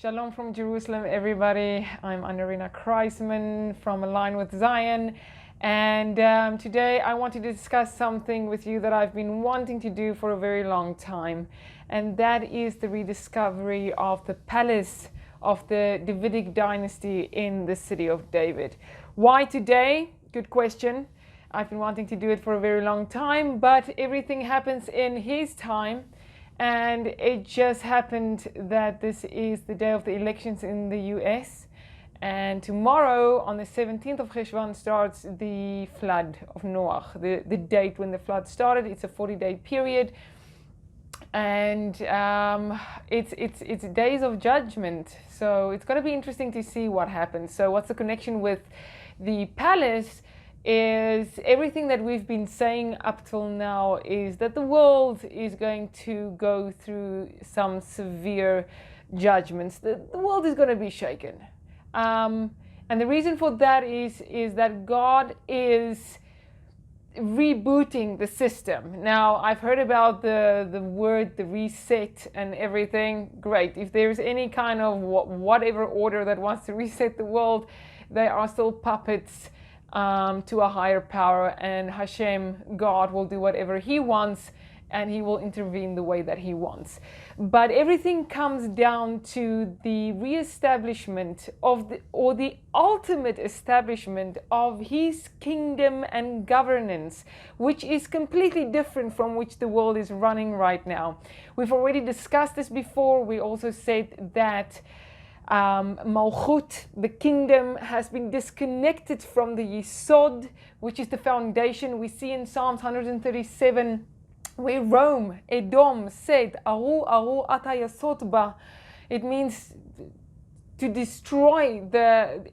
Shalom from Jerusalem, everybody. I'm AnaRina from Align with Zion. And today I want to discuss something with you that I've been wanting to do for a very long time. And that is the rediscovery of the palace of the Davidic dynasty in the city of David. Why today? Good question. I've been wanting to do it for a very long time, but everything happens in His time. And it just happened that this is the day of the elections in the US. And tomorrow, on the 17th of Cheshvan, starts the flood of Noah. The date when the flood started, it's a 40-day period. And it's days of judgment. So it's going to be interesting to see what happens. So what's the connection with the palace? Is everything that we've been saying up till now is that the world is going to go through some severe judgments. The world is going to be shaken. And the reason for that is that God is rebooting the system. Now, I've heard about the word, the reset and everything. Great. If there's any kind of whatever order that wants to reset the world, they are still puppets to a higher power, and Hashem, God, will do whatever He wants, and He will intervene the way that He wants. But everything comes down to the reestablishment of the ultimate establishment of His kingdom and governance, which is completely different from which the world is running right now. We've already discussed this before. We also said that Malchut, the kingdom, has been disconnected from the Yisod, which is the foundation. We see in Psalms 137 where Rome, Edom, said, Aru, Aru, ata yasot ba. It means to destroy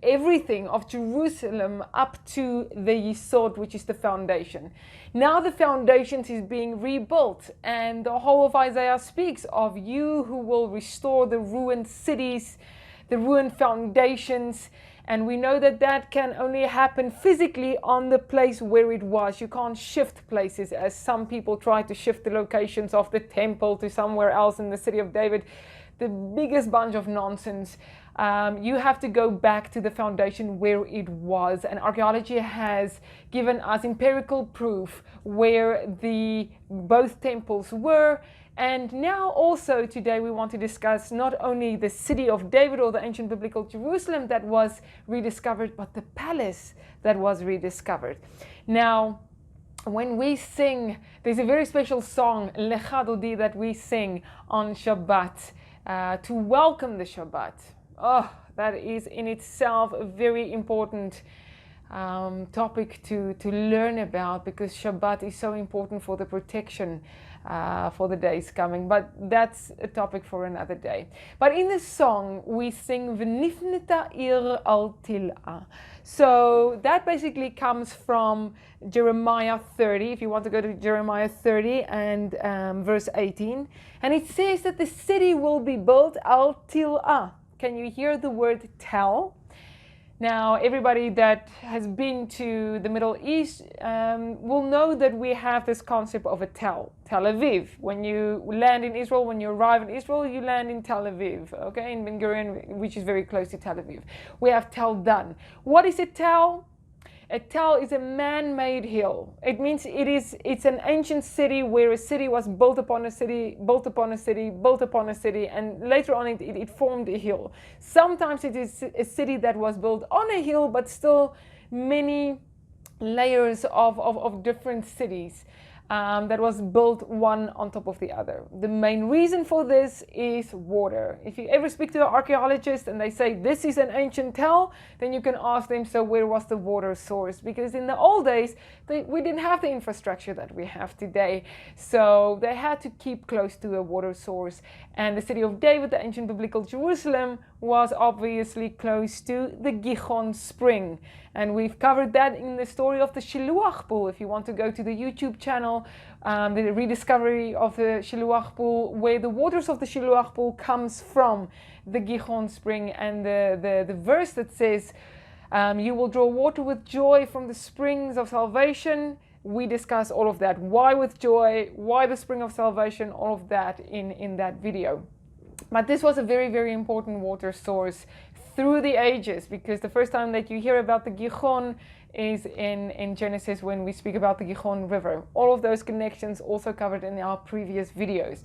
everything of Jerusalem up to the Yisod, which is the foundation. Now the foundations is being rebuilt, and the whole of Isaiah speaks of you who will restore the ruined cities, the ruined foundations. And we know that that can only happen physically on the place where it was. You can't shift places, as some people try to shift the locations of the temple to somewhere else in the city of David. The biggest bunch of nonsense. You have to go back to the foundation where it was. And archaeology has given us empirical proof where both temples were. And now also today we want to discuss not only the city of David or the ancient biblical Jerusalem that was rediscovered, but the palace that was rediscovered. Now, when we sing, there's a very special song, Lecha Dodi, that we sing on Shabbat to welcome the Shabbat. Oh, that is in itself a very important topic to learn about, because Shabbat is so important for the protection for the days coming. But that's a topic for another day. But in the song we sing V'nifneta ir al til'a. So that basically comes from Jeremiah 30. If you want to go to Jeremiah 30 and verse 18, and it says that the city will be built al til'a. Can you hear the word tel? Now, everybody that has been to the Middle East will know that we have this concept of a Tel Aviv. When you land in Israel, when you arrive in Israel, you land in Tel Aviv, okay, in Ben Gurion, which is very close to Tel Aviv. We have Tel Dan. What is a Tel? A Tel is a man-made hill. It means it's an ancient city where a city was built upon a city, built upon a city, built upon a city, and later on it formed a hill. Sometimes it is a city that was built on a hill, but still many layers of different cities that was built one on top of the other. The main reason for this is water. If you ever speak to an archaeologist and they say this is an ancient Tel, then you can ask them, so where was the water source? Because in the old days, we didn't have the infrastructure that we have today. So they had to keep close to a water source. And the city of David, the ancient biblical Jerusalem, was obviously close to the Gihon spring. And we've covered that in the story of the Shiluach pool. If you want to go to the YouTube channel, the rediscovery of the Shiluach pool, where the waters of the Shiluach pool comes from the Gihon spring, and the verse that says, you will draw water with joy from the springs of salvation. We discuss all of that. Why with joy? Why the spring of salvation? All of that in that video. But this was a very, very important water source through the ages, because the first time that you hear about the Gihon is in Genesis, when we speak about the Gihon River. All of those connections also covered in our previous videos.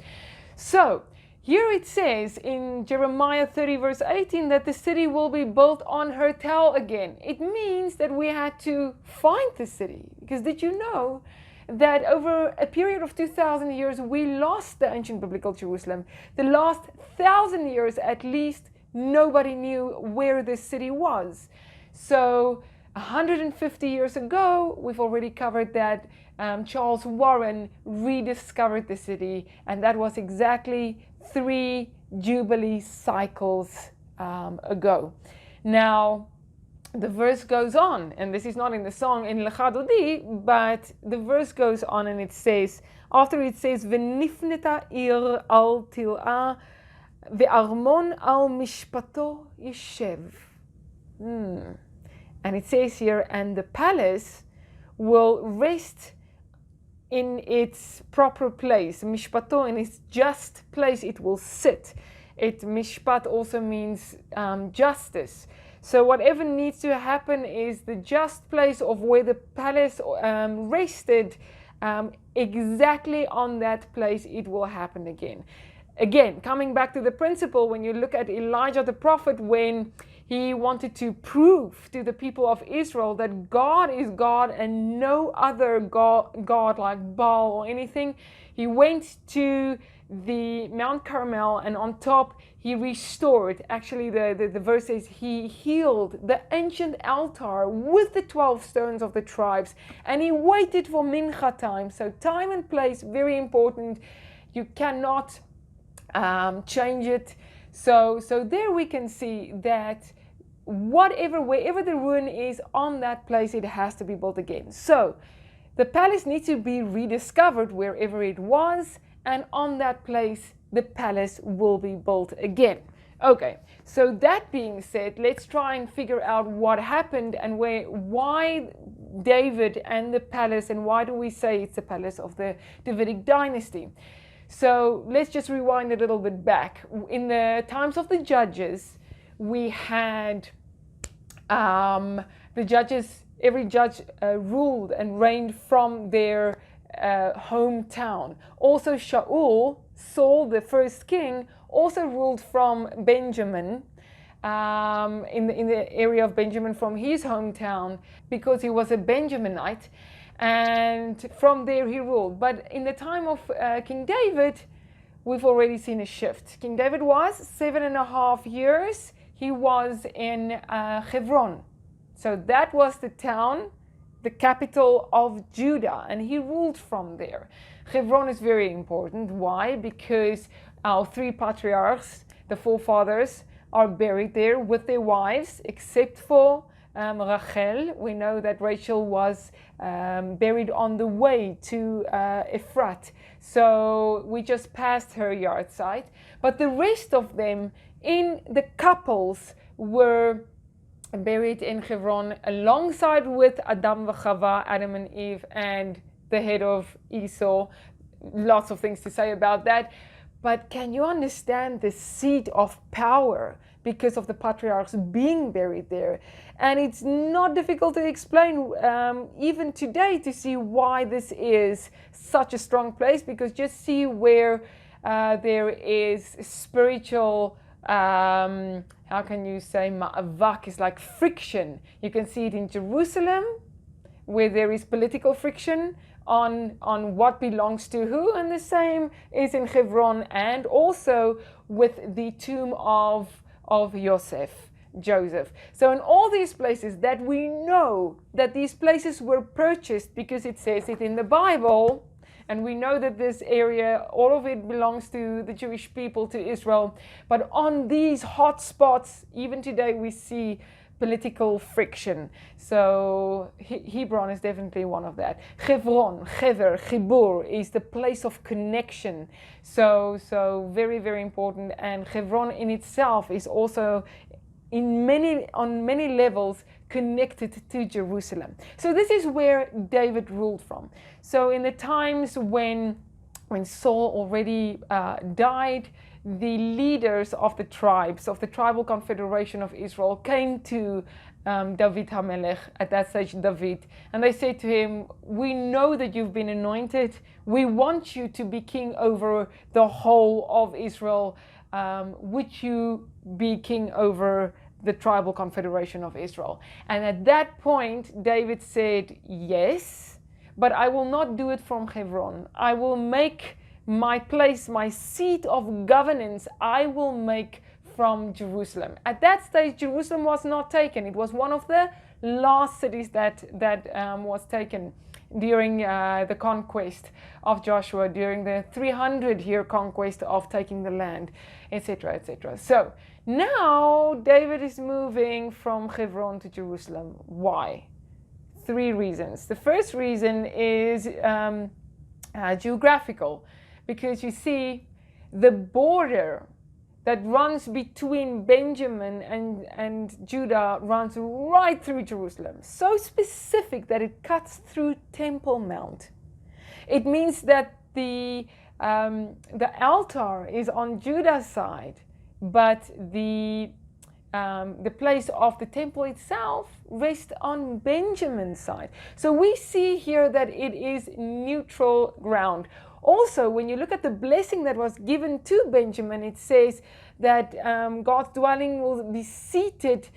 So here it says in Jeremiah 30 verse 18 that the city will be built on her tell again. It means that we had to find the city, because did you know that over a period of 2,000 years we lost the ancient biblical Jerusalem? The last 1,000 years at least, nobody knew where this city was. So 150 years ago, we've already covered that Charles Warren rediscovered the city, and that was exactly 3 Jubilee cycles ago. Now, the verse goes on, and this is not in the song in Lecha Dodi, but the verse goes on and it says, after it says, V'nifneta ir al til'a, ve'armon al mishpato yeshev. And it says here, and the palace will rest in its proper place. Mishpato, in its just place, it will sit. Mishpat also means justice. So whatever needs to happen is the just place of where the palace rested, exactly on that place it will happen again. Again, coming back to the principle, when you look at Elijah the prophet, when he wanted to prove to the people of Israel that God is God and no other God like Baal or anything, he went to the Mount Carmel, and on top he restored, actually the verse says he healed the ancient altar with the 12 stones of the tribes, and he waited for mincha time. So time and place, very important. You cannot change it. So there we can see that wherever the ruin is on that place, it has to be built again. So the palace needs to be rediscovered wherever it was, and on that place the palace will be built again. Okay, so that being said, let's try and figure out what happened and why David and the palace, and why do we say it's the palace of the Davidic dynasty. So let's just rewind a little bit back. In the times of the judges, we had the judges, every judge ruled and reigned from their hometown. Also Saul, the first king, also ruled from Benjamin, in the area of Benjamin, from his hometown, because he was a Benjaminite. And from there he ruled. But in the time of King David, we've already seen a shift. King David was 7.5 years. He was in Hebron. So that was the town, the capital of Judah, and he ruled from there. Hebron is very important. Why? Because our 3 patriarchs, the forefathers, are buried there with their wives, except for Rachel. We know that Rachel was buried on the way to Ephrat. So we just passed her yard site. But the rest of them, in the couples, were buried in Hebron alongside with Adam v'Chava, Adam and Eve, and the head of Esau. Lots of things to say about that. But can you understand the seat of power because of the patriarchs being buried there? And it's not difficult to explain even today, to see why this is such a strong place, because just see where there is spiritual, how can you say, ma'avak is like friction. You can see it in Jerusalem, where there is political friction on what belongs to who, and the same is in Hebron, and also with the tomb of Joseph. So in all these places that we know that these places were purchased, because it says it in the Bible, and we know that this area, all of it belongs to the Jewish people, to Israel. But on these hot spots, even today, we see political friction. So Hebron is definitely one of that. Hebron, Hever, Chibur is the place of connection. So very, very important. And Hebron in itself is also on many levels connected to Jerusalem. So this is where David ruled from. So in the times when when Saul already died, the leaders of the tribes, of the tribal confederation of Israel, came to David HaMelech, at that stage David, and they said to him, we know that you've been anointed. We want you to be king over the whole of Israel. Would you be king over the tribal confederation of Israel? And at that point, David said, yes, but I will not do it from Hebron. I will make my place, my seat of governance, I will make from Jerusalem. At that stage, Jerusalem was not taken. It was one of the last cities that was taken during the conquest of Joshua, during the 300-year conquest of taking the land, etc., etc. So now David is moving from Hebron to Jerusalem. Why? 3 reasons. The first reason is geographical, because you see the border that runs between Benjamin and Judah runs right through Jerusalem. So specific that it cuts through Temple Mount. It means that the altar is on Judah's side, but the place of the temple itself rests on Benjamin's side. So we see here that it is neutral ground. Also, when you look at the blessing that was given to Benjamin, it says that God's dwelling will be seated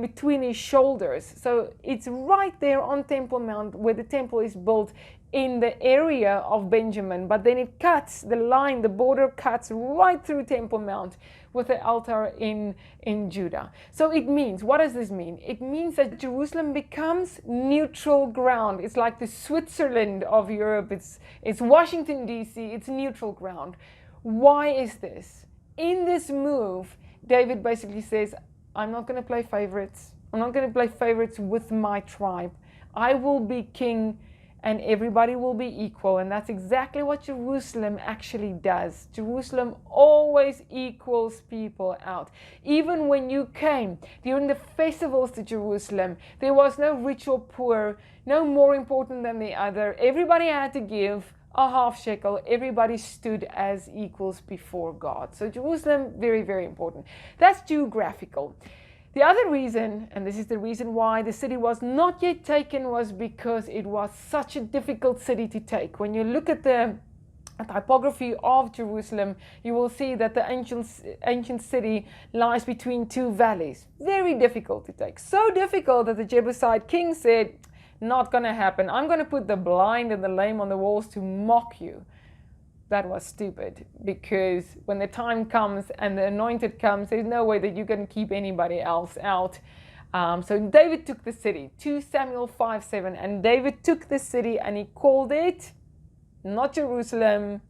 between his shoulders. So it's right there on Temple Mount where the temple is built in the area of Benjamin. But then it cuts, the line, the border cuts right through Temple Mount with the altar in Judah. So it means, what does this mean? It means that Jerusalem becomes neutral ground. It's like the Switzerland of Europe. It's Washington, D.C. It's neutral ground. Why is this? In this move, David basically says, I'm not going to play favorites. I'm not going to play favorites with my tribe. I will be king and everybody will be equal. And that's exactly what Jerusalem actually does. Jerusalem always equals people out. Even when you came during the festivals to Jerusalem, there was no rich or poor, no more important than the other. Everybody had to give a half shekel. Everybody stood as equals before God. So Jerusalem, very, very important. That's geographical. The other reason, and this is the reason why the city was not yet taken, was because it was such a difficult city to take. When you look at the typography of Jerusalem, you will see that the ancient city lies between 2 valleys. Very difficult to take. So difficult that the Jebusite king said, not going to happen. I'm going to put the blind and the lame on the walls to mock you. That was stupid, because when the time comes and the anointed comes, there's no way that you can keep anybody else out. So David took the city, 2 Samuel 5:7, and David took the city and he called it not Jerusalem,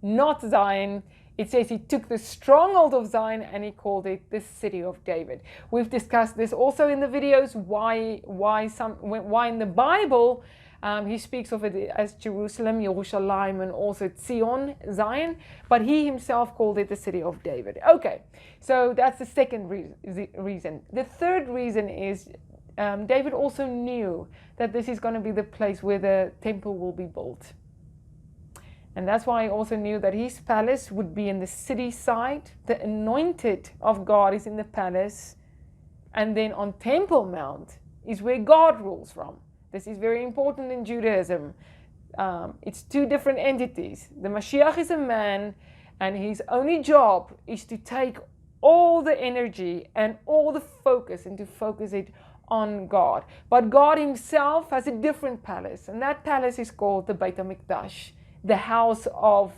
not Zion. It says he took the stronghold of Zion and he called it the city of David. We've discussed this also in the videos, why in the Bible he speaks of it as Jerusalem, Yerushalayim, and also Zion, Zion, but he himself called it the city of David. Okay, so that's the second reason. The third reason is David also knew that this is going to be the place where the temple will be built. And that's why he also knew that his palace would be in the city side. The anointed of God is in the palace. And then on Temple Mount is where God rules from. This is very important in Judaism. It's 2 different entities. The Mashiach is a man, and his only job is to take all the energy and all the focus and to focus it on God. But God himself has a different palace, and that palace is called the Beit HaMikdash, the house of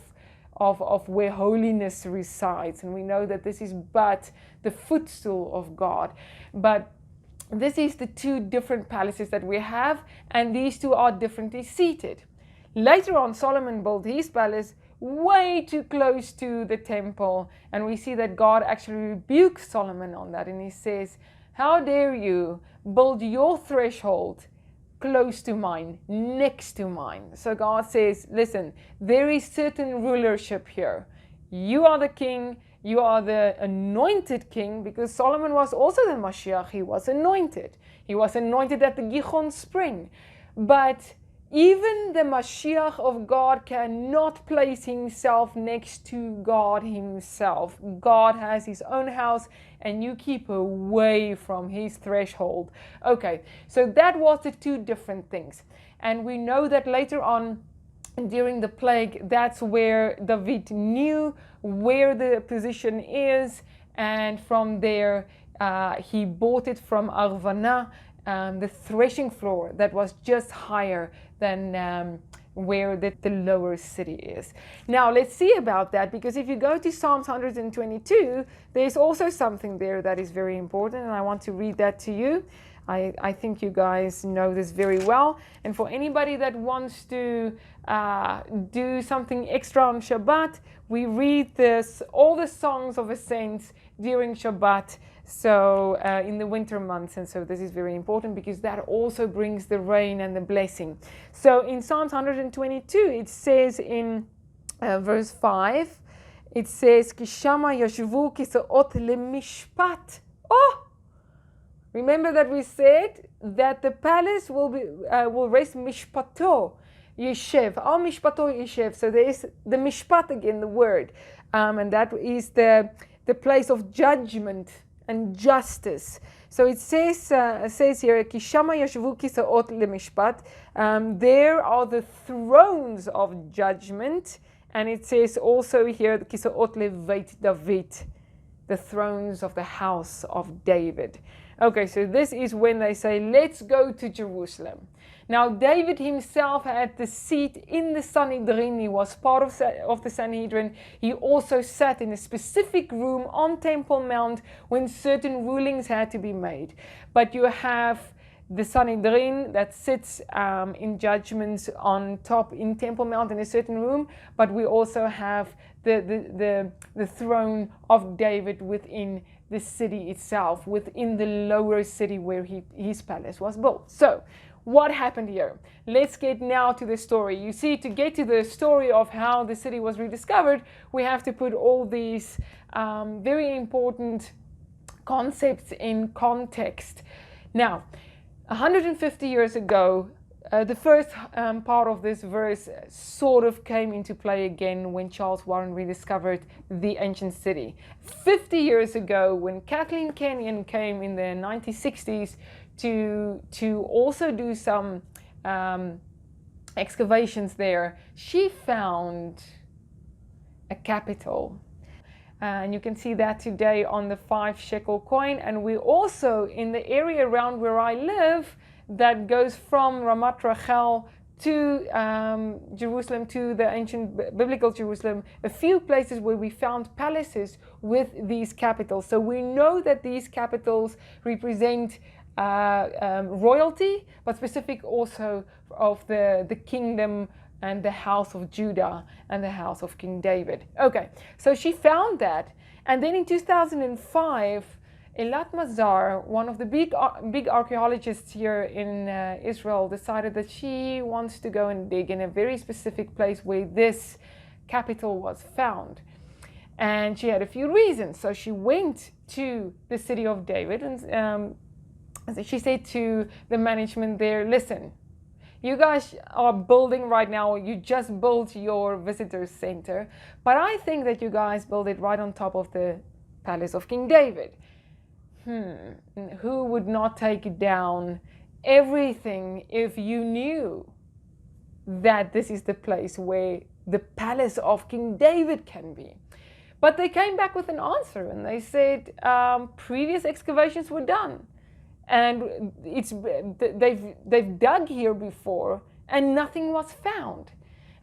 where holiness resides. And we know that this is but the footstool of God. But this is the 2 different palaces that we have, and these 2 are differently seated. Later on, Solomon built his palace way too close to the temple, and we see that God actually rebukes Solomon on that, and he says, how dare you build your threshold close to mine, next to mine. So God says, listen, there is certain rulership here. You are the king, you are the anointed king, because Solomon was also the Mashiach. He was anointed. He was anointed at the Gihon spring. But Even the Mashiach of God cannot place himself next to God himself. God has his own house and you keep away from his threshold. Okay, so that was the two different things. And we know that later on, during the plague, that's where David knew where the position is. And from there, he bought it from Arvana, the threshing floor that was just higher than where the lower city is. Now let's see about that, because if you go to Psalms 122, there's also something there that is very important, and I want to read that to you. I think you guys know this very well, and for anybody that wants to do something extra on Shabbat, we read all the songs of ascents during Shabbat, so in the winter months, and so this is very important because that also brings the rain and the blessing. So in Psalms 122 it says in verse 5, it says Ki shama yashvu kisaot lemishpat. Oh, remember that we said that the palace will rest mishpato yeshev, al mishpato yeshev. So there is the mishpat again, the word, and that is the place of judgment and justice. So it says here, Kishama yashvu kisaot lemishpat. There are the thrones of judgment, and it says also here, Kisaot leveit David, the thrones of the house of David. Okay, so this is when they say, let's go to Jerusalem. Now, David himself had the seat in the Sanhedrin. He was part of the Sanhedrin. He also sat in a specific room on Temple Mount when certain rulings had to be made. But you have the Sanhedrin that sits in judgments on top in Temple Mount in a certain room. But we also have the throne of David within the city itself, within the lower city where his palace was built. So, what happened here? Let's get now to the story. You see, to get to the story of how the city was rediscovered, we have to put all these very important concepts in context. Now, 150 years ago, the first part of this verse sort of came into play again when Charles Warren rediscovered the ancient city. 50 years ago, when Kathleen Kenyon came in the 1960s to also do some excavations there, she found a capital. And you can see that today on the 5 shekel coin. And we also, in the area around where I live, that goes from Ramat Rachel to Jerusalem, to the ancient biblical Jerusalem, a few places where we found palaces with these capitals. So we know that these capitals represent royalty, but specific also of the kingdom and the house of Judah and the house of King David. Okay, so she found that, and then in 2005, Elat Mazar, one of the big archaeologists here in Israel, decided that she wants to go and dig in a very specific place where this capital was found. And she had a few reasons. So she went to the city of David, and she said to the management there, listen, you guys are building right now, you just built your visitor center, but I think that you guys build it right on top of the palace of King David. Who would not take down everything if you knew that this is the place where the palace of King David can be? But they came back with an answer, and they said previous excavations were done, and they've dug here before and nothing was found.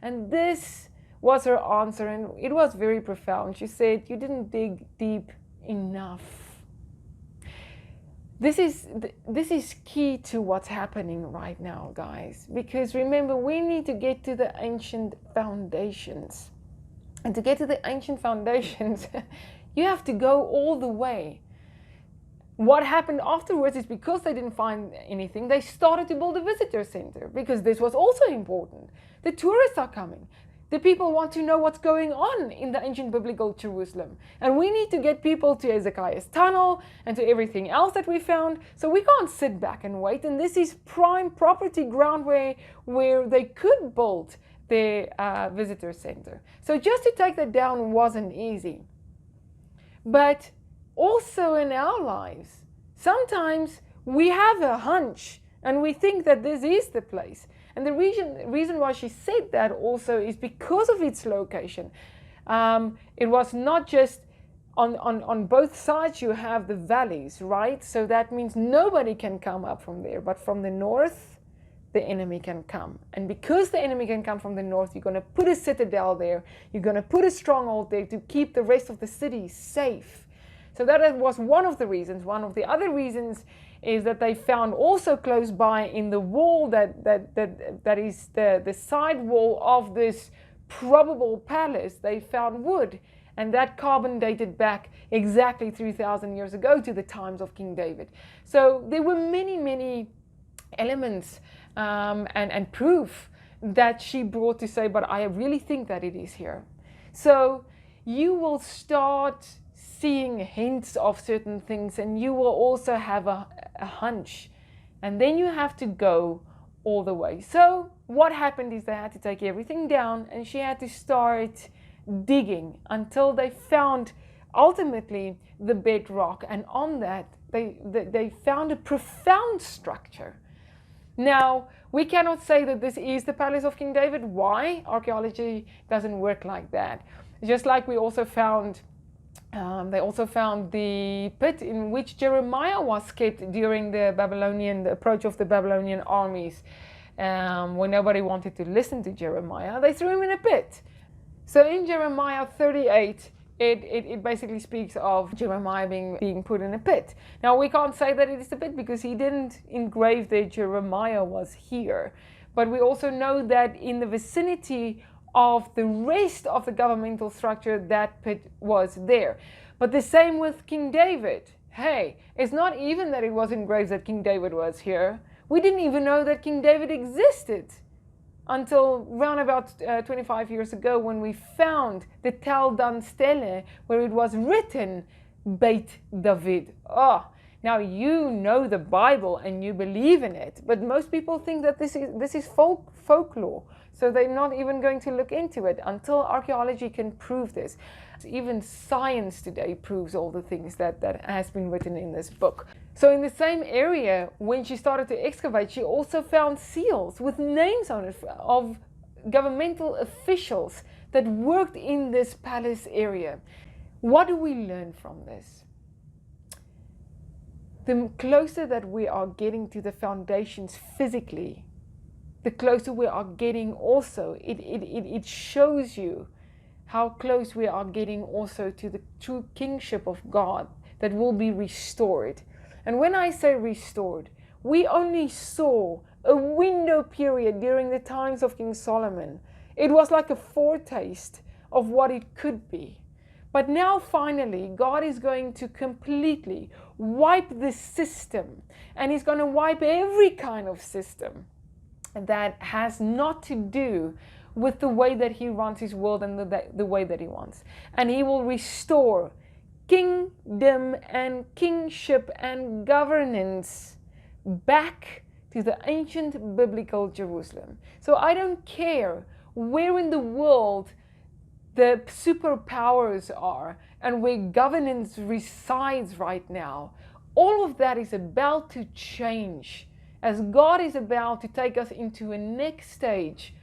And this was her answer, and it was very profound. She said, you didn't dig deep enough. This is key to what's happening right now, guys, because remember, we need to get to the ancient foundations. And to get to the ancient foundations, you have to go all the way. What happened afterwards is, because they didn't find anything, they started to build a visitor center, because this was also important. The tourists are coming. The people want to know what's going on in the ancient biblical Jerusalem. And we need to get people to Hezekiah's tunnel and to everything else that we found. So we can't sit back and wait. And this is prime property ground where they could build their visitor center. So just to take that down wasn't easy. But also in our lives, sometimes we have a hunch and we think that this is the place. And the reason why she said that also is because of its location. It was not just on both sides you have the valleys, right? So that means nobody can come up from there. But from the north, the enemy can come. And because the enemy can come from the north, you're going to put a citadel there. You're going to put a stronghold there to keep the rest of the city safe. So that was one of the reasons. One of the other reasons is that they found also close by in the wall that is the side wall of this probable palace, they found wood. And that carbon dated back exactly 3,000 years ago to the times of King David. So there were many, many elements and proof that she brought to say, but I really think that it is here. So you will start seeing hints of certain things, and you will also have a hunch, and then you have to go all the way. So what happened is they had to take everything down, and she had to start digging until they found ultimately the bedrock, and on that they found a profound structure. Now, we cannot say that this is the palace of King David. Why? Archaeology doesn't work like that. Just like we also found they also found the pit in which Jeremiah was kept during the approach of the Babylonian armies. When nobody wanted to listen to Jeremiah, they threw him in a pit. So in Jeremiah 38, it basically speaks of Jeremiah being put in a pit. Now we can't say that it is a pit because he didn't engrave that Jeremiah was here. But we also know that in the vicinity of the rest of the governmental structure, that pit was there. But the same with King David. Hey, it's not even that it was engraved that King David was here. We didn't even know that King David existed until around about 25 years ago, when we found the Tel Dan Stele, where it was written Beit David. Now you know the Bible and you believe in it, but most people think that this is folklore. So they're not even going to look into it until archaeology can prove this. Even science today proves all the things that has been written in this book. So in the same area, when she started to excavate, she also found seals with names on it of governmental officials that worked in this palace area. What do we learn from this? The closer that we are getting to the foundations physically, the closer we are getting also, it shows you how close we are getting also to the true kingship of God that will be restored. And when I say restored, we only saw a window period during the times of King Solomon. It was like a foretaste of what it could be. But now finally, God is going to completely wipe the system, and He's going to wipe every kind of system that has not to do with the way that He runs His world and the way that He wants. And He will restore kingdom and kingship and governance back to the ancient biblical Jerusalem. So I don't care where in the world the superpowers are and where governance resides right now. All of that is about to change, as God is about to take us into a next stage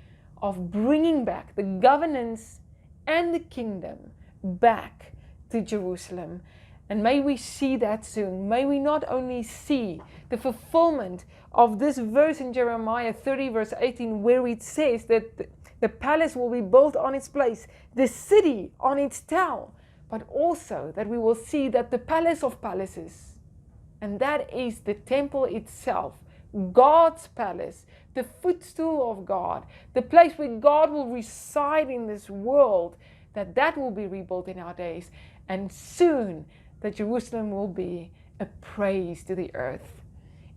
of bringing back the governance and the kingdom back to Jerusalem. And may we see that soon. May we not only see the fulfillment of this verse in Jeremiah 30 verse 18, where it says that the palace will be built on its place, the city on its tower, but also that we will see that the palace of palaces, and that is the temple itself, God's palace, the footstool of God, the place where God will reside in this world, that will be rebuilt in our days. And soon that Jerusalem will be a praise to the earth.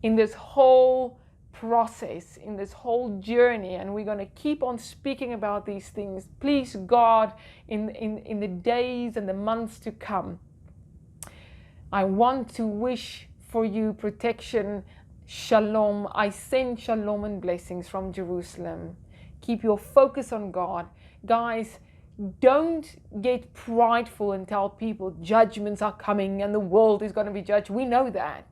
In this whole process, in this whole journey, and we're going to keep on speaking about these things. Please, God, in the days and the months to come, I want to wish for you protection, shalom. I send shalom and blessings from Jerusalem. Keep your focus on God. Guys, don't get prideful and tell people judgments are coming and the world is going to be judged. We know that.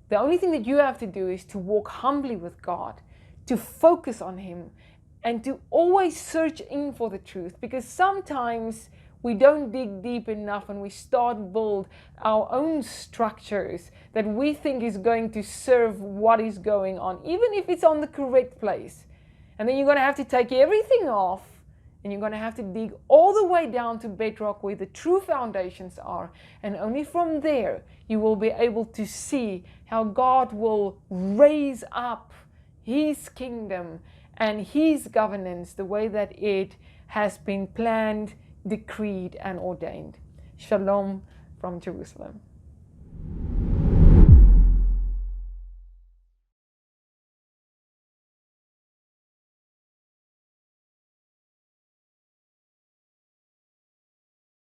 The only thing that you have to do is to walk humbly with God, to focus on Him, and to always search in for the truth. Because sometimes we don't dig deep enough and we start build our own structures that we think is going to serve what is going on, even if it's on the correct place. And then you're going to have to take everything off, and you're going to have to dig all the way down to bedrock where the true foundations are. And only from there you will be able to see how God will raise up His kingdom and His governance the way that it has been planned, decreed, and ordained. Shalom from Jerusalem.